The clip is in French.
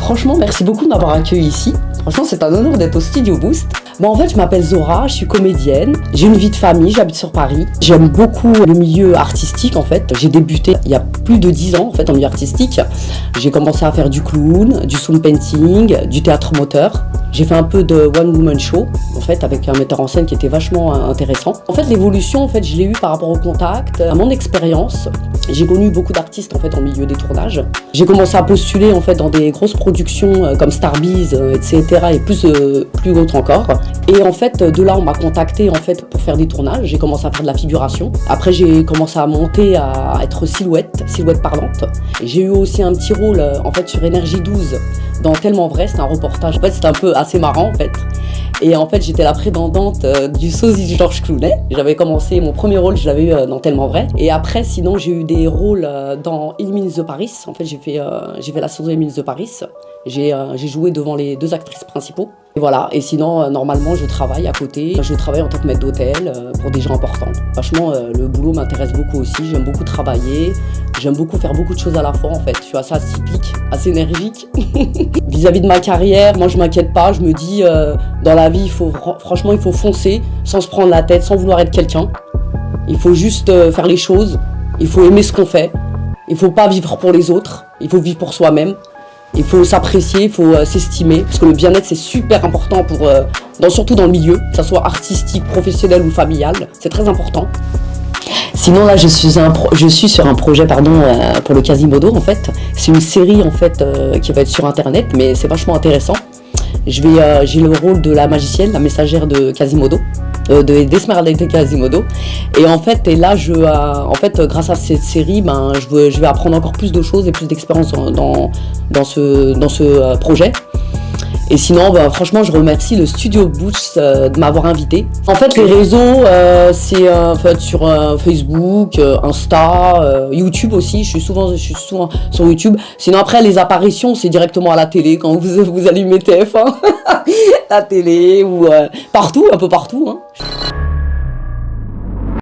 Franchement, merci beaucoup de m'avoir accueilli ici. Franchement, c'est un honneur d'être au Studio Boost. Bon, en fait, je m'appelle Zora, je suis comédienne. J'ai une vie de famille, j'habite sur Paris. J'aime beaucoup le milieu artistique, en fait. J'ai débuté il y a plus de 10 ans, en fait, en milieu artistique. J'ai commencé à faire du clown, du sound painting, du théâtre moteur. J'ai fait un peu de one-woman show, en fait, avec un metteur en scène qui était vachement intéressant. En fait, l'évolution, en fait, je l'ai eue par rapport au contact, à mon expérience. J'ai connu beaucoup d'artistes, en fait, en milieu des tournages. J'ai commencé à postuler, en fait, dans des grosses productions comme Starbiz, etc. et plus autres encore. Et en fait, de là, on m'a contacté, en fait, pour faire des tournages. J'ai commencé à faire de la figuration. Après, j'ai commencé à monter, à être silhouette parlante. Et j'ai eu aussi un petit rôle, en fait, sur Énergie 12, dans Tellement Vrai. C'était un reportage. En fait, c'était un peu assez marrant, en fait. Et en fait, j'étais la prétendante du sosie de Georges Clooney. J'avais commencé, mon premier rôle, je l'avais eu dans Tellement Vrai. Et après, sinon, j'ai eu des rôles dans Emily the Paris. En fait, j'ai fait la saison Emily the Paris. J'ai joué devant les 2 actrices principaux. Et voilà. Et sinon, normalement, je travaille à côté. Je travaille en tant que maître d'hôtel pour des gens importants. Franchement, le boulot m'intéresse beaucoup aussi. J'aime beaucoup travailler. J'aime beaucoup faire beaucoup de choses à la fois, en fait. Je suis assez atypique, assez énergique. Vis-à-vis de ma carrière, moi, je m'inquiète pas. Je me dis, dans la vie, franchement, il faut foncer sans se prendre la tête, sans vouloir être quelqu'un. Il faut juste faire les choses. Il faut aimer ce qu'on fait. Il faut pas vivre pour les autres. Il faut vivre pour soi-même. Il faut s'apprécier, il faut s'estimer, parce que le bien-être c'est super important surtout dans le milieu, que ça soit artistique, professionnel ou familial, c'est très important. Sinon là je suis sur un projet pour le Quasimodo en fait. C'est une série en fait qui va être sur internet, mais c'est vachement intéressant. J'ai le rôle de la magicienne, la messagère de Quasimodo, d'Esmeralda de Quasimodo. Et en fait, grâce à cette série, je vais apprendre encore plus de choses et plus d'expérience dans ce projet. Et sinon, franchement, je remercie le Studio Boost de m'avoir invité. En fait, les réseaux, c'est en fait, sur Facebook, Insta, YouTube aussi. Je suis souvent sur YouTube. Sinon, après, les apparitions, c'est directement à la télé quand vous allumez TF1, la télé ou partout, un peu partout. Hein.